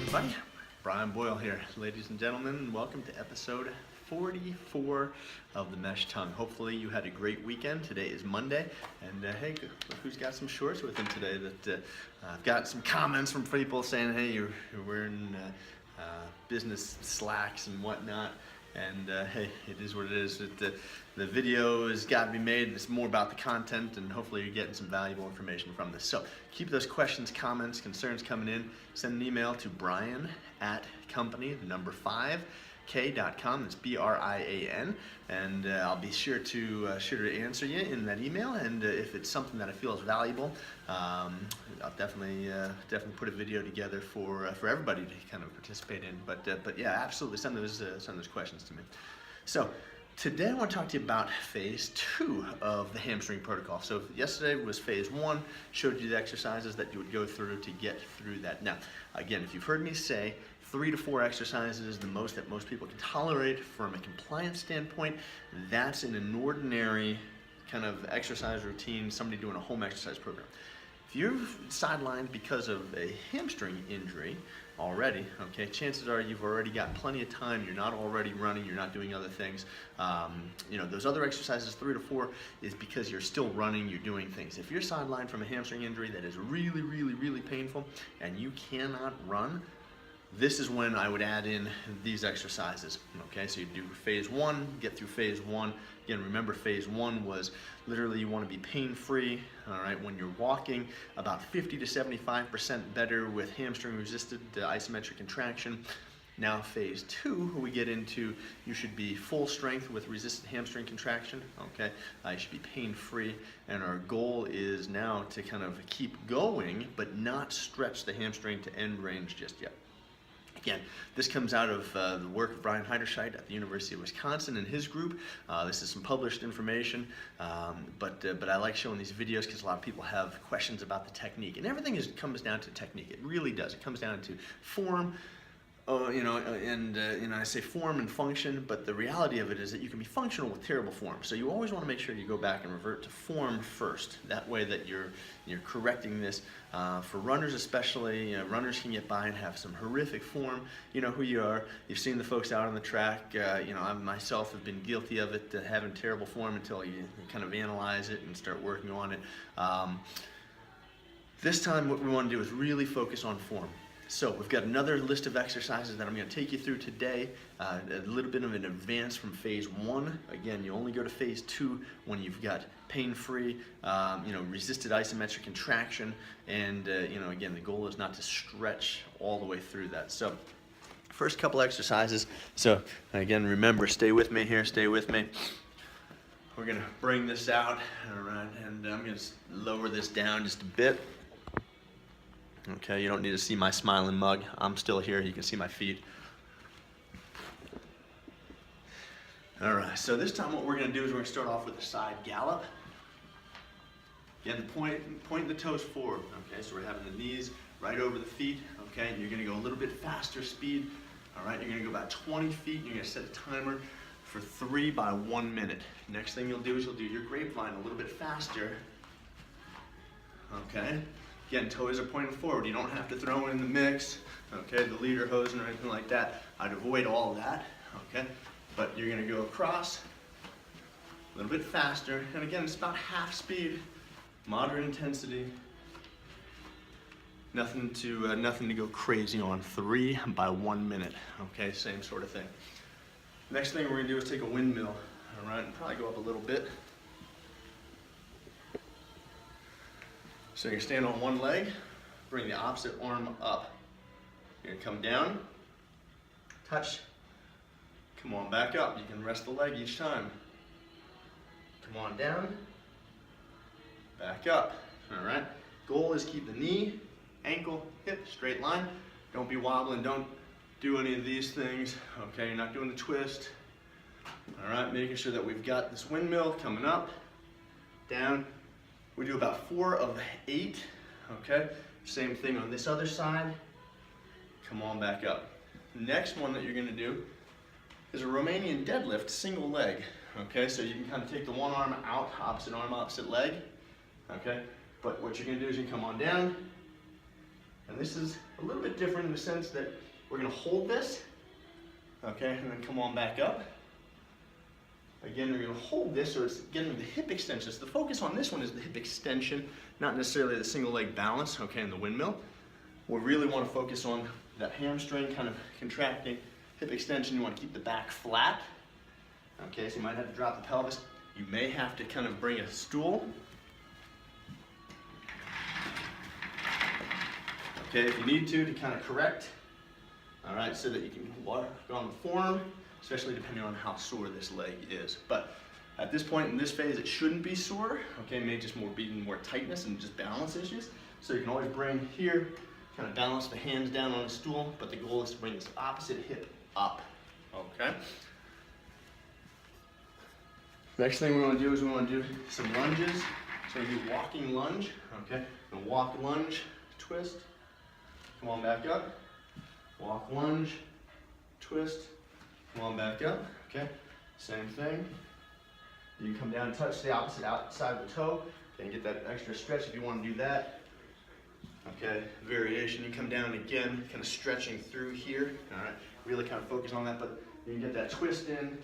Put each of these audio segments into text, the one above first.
everybody. Brian Boyle here. Ladies and gentlemen, welcome to episode 44 of The Mesh Tongue. Hopefully you had a great weekend. Today is Monday, and hey, who's got some shorts with him today? That I've got some comments from people saying, hey, you're wearing business slacks and whatnot. And hey, it is what it is. The video has got to be made. It's more about the content, and hopefully you're getting some valuable information from this. So keep those questions, comments, concerns coming in. Send an email to brian@company5k.com. That's BRIAN, and I'll be sure to answer you in that email. And if it's something that I feel is valuable, I'll definitely put a video together for everybody to kind of participate in. But yeah, absolutely, send those questions to me. So today I want to talk to you about phase 2 of the hamstring protocol. So yesterday was phase 1, showed you the exercises that you would go through to get through that. Now, again, if you've heard me say 3 to 4 exercises is the most that most people can tolerate from a compliance standpoint, that's in an ordinary kind of exercise routine, somebody doing a home exercise program. If you're sidelined because of a hamstring injury already, okay, chances are you've already got plenty of time, you're not already running, you're not doing other things. Those other exercises, 3 to 4, is because you're still running, you're doing things. If you're sidelined from a hamstring injury that is really, really, really painful and you cannot run, this is when I would add in these exercises. Okay, so you do phase 1, get through phase 1. Again, remember phase 1 was literally you want to be pain-free, all right, when you're walking, about 50 to 75% better with hamstring-resisted isometric contraction. Now phase 2, we get into you should be full strength with resisted hamstring contraction, okay? You should be pain-free, and our goal is now to kind of keep going, but not stretch the hamstring to end range just yet. Again, this comes out of the work of Brian Heiderscheit at the University of Wisconsin and his group. This is some published information, but I like showing these videos because a lot of people have questions about the technique. And everything comes down to technique. It really does. It comes down to form, I say form and function, but the reality of it is that you can be functional with terrible form. So you always want to make sure you go back and revert to form first. That way that you're correcting this. For runners especially, runners can get by and have some horrific form. You know who you are. You've seen the folks out on the track. I myself have been guilty of it, having terrible form until you kind of analyze it and start working on it. This time what we want to do is really focus on form. So we've got another list of exercises that I'm going to take you through today, a little bit of an advance from phase 1. Again, you only go to phase 2 when you've got pain-free, resisted isometric contraction, and again, the goal is not to stretch all the way through that. So first couple exercises. So again, remember, stay with me here, stay with me. We're going to bring this out, all right, and I'm going to lower this down just a bit. Okay, you don't need to see my smiling mug. I'm still here. You can see my feet. All right, so this time what we're going to do is we're going to start off with a side gallop. Again, point the toes forward. Okay, so we're having the knees right over the feet. Okay, and you're going to go a little bit faster speed. All right, you're going to go about 20 feet. You're going to set a timer for 3 by 1 minute. Next thing you'll do is you'll do your grapevine a little bit faster. Okay. Again, toes are pointing forward. You don't have to throw in the mix, okay, the leader hosing or anything like that. I'd avoid all of that, okay? But you're going to go across a little bit faster. And again, it's about half speed, moderate intensity. Nothing to go crazy on. 3 by 1 minute, okay? Same sort of thing. Next thing we're going to do is take a windmill, all right, and probably go up a little bit. So you're going to stand on one leg, bring the opposite arm up. You're going to come down, touch, come on back up. You can rest the leg each time. Come on down, back up. All right. Goal is keep the knee, ankle, hip, straight line. Don't be wobbling. Don't do any of these things. Okay, you're not doing the twist. All right, making sure that we've got this windmill coming up, down. We do about 4 of 8, okay? Same thing on this other side. Come on back up. Next one that you're gonna do is a Romanian deadlift, single leg, okay? So you can kind of take the one arm out, opposite arm, opposite leg, okay? But what you're gonna do is you come on down, And this is a little bit different in the sense that we're gonna hold this, okay, and then come on back up. Again, we're gonna hold this, so it's getting the hip extension. So the focus on this one is the hip extension, not necessarily the single leg balance, okay, in the windmill. We really wanna focus on that hamstring kind of contracting, hip extension. You wanna keep the back flat, okay, so you might have to drop the pelvis. You may have to kind of bring a stool. Okay, if you need to kind of correct, all right, so that you can work on the form, especially depending on how sore this leg is. But at this point in this phase, it shouldn't be sore, okay, it may just be more tightness and just balance issues. So you can always bring here, kind of balance the hands down on a stool, but the goal is to bring this opposite hip up, okay? Next thing we want to do is we want to do some lunges. So we do walking lunge, okay? And walk, lunge, twist, come on back up. Walk, lunge, twist, come on back up, okay? Same thing. You can come down and touch the opposite outside of the toe and get that extra stretch if you want to do that. Okay, variation, you come down again, kind of stretching through here, all right? Really kind of focus on that, but you can get that twist in.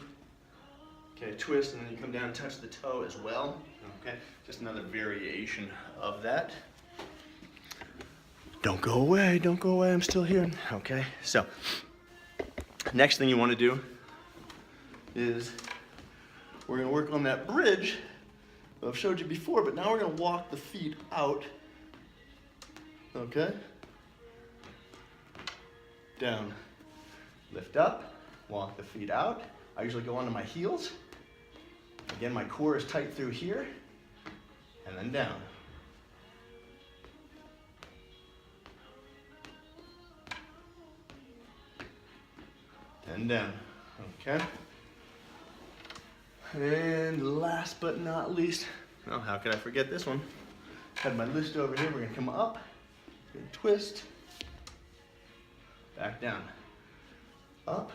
Okay, twist, and then you come down and touch the toe as well. Okay, just another variation of that. Don't go away, I'm still here. Okay, so next thing you want to do is we're going to work on that bridge that I've showed you before, but now we're going to walk the feet out. Okay, down, lift up, walk the feet out. I usually go onto my heels. Again, my core is tight through here, and then down. And down, okay? And last but not least, oh, how could I forget this one? Had my list over here, we're gonna come up, gonna twist, back down, up,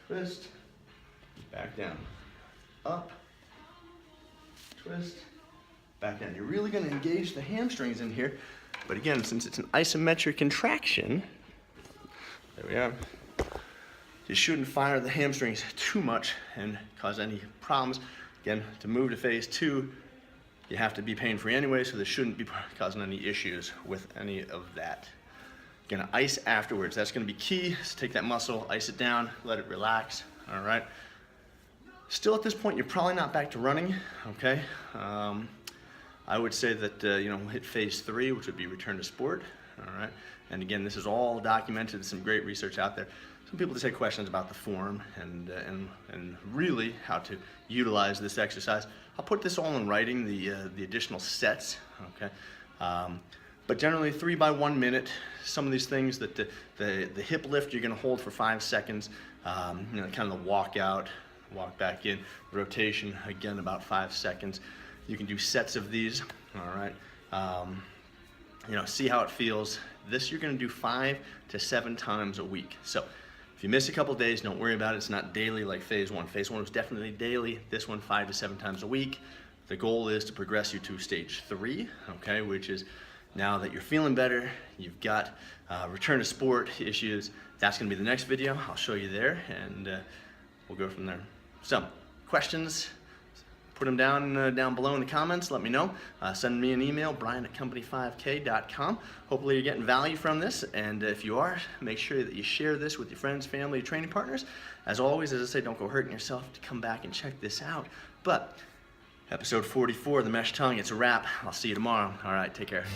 twist, back down, up, twist, back down. You're really gonna engage the hamstrings in here, but again, since it's an isometric contraction, there we are, you shouldn't fire the hamstrings too much and cause any problems. Again, to move to phase 2, you have to be pain-free anyway, so there shouldn't be causing any issues with any of that. You're gonna ice afterwards. That's gonna be key. So take that muscle, ice it down, let it relax, all right? Still at this point, you're probably not back to running, okay? I would say that, hit phase 3, which would be return to sport, all right? And again, this is all documented, some great research out there. Some people just had questions about the form and really how to utilize this exercise. I'll put this all in writing, the additional sets, okay? But generally 3 by 1 minute. Some of these things that the hip lift you're gonna hold for 5 seconds, kind of the walk out, walk back in, rotation, again about 5 seconds. You can do sets of these, all right? See how it feels. This you're gonna do 5 to 7 times a week. So if you miss a couple days, don't worry about it. It's not daily like phase 1. Phase 1 was definitely daily. This one, 5 to 7 times a week. The goal is to progress you to stage 3, okay, which is now that you're feeling better, you've got return to sport issues. That's gonna be the next video. I'll show you there, and we'll go from there. So, questions? Put them down below in the comments. Let me know. Send me an email, brian@company5k.com. Hopefully you're getting value from this, and if you are, make sure that you share this with your friends, family, training partners. As always, as I say, don't go hurting yourself to come back and check this out. But episode 44, the mesh tongue, it's a wrap. I'll see you tomorrow. All right, take care.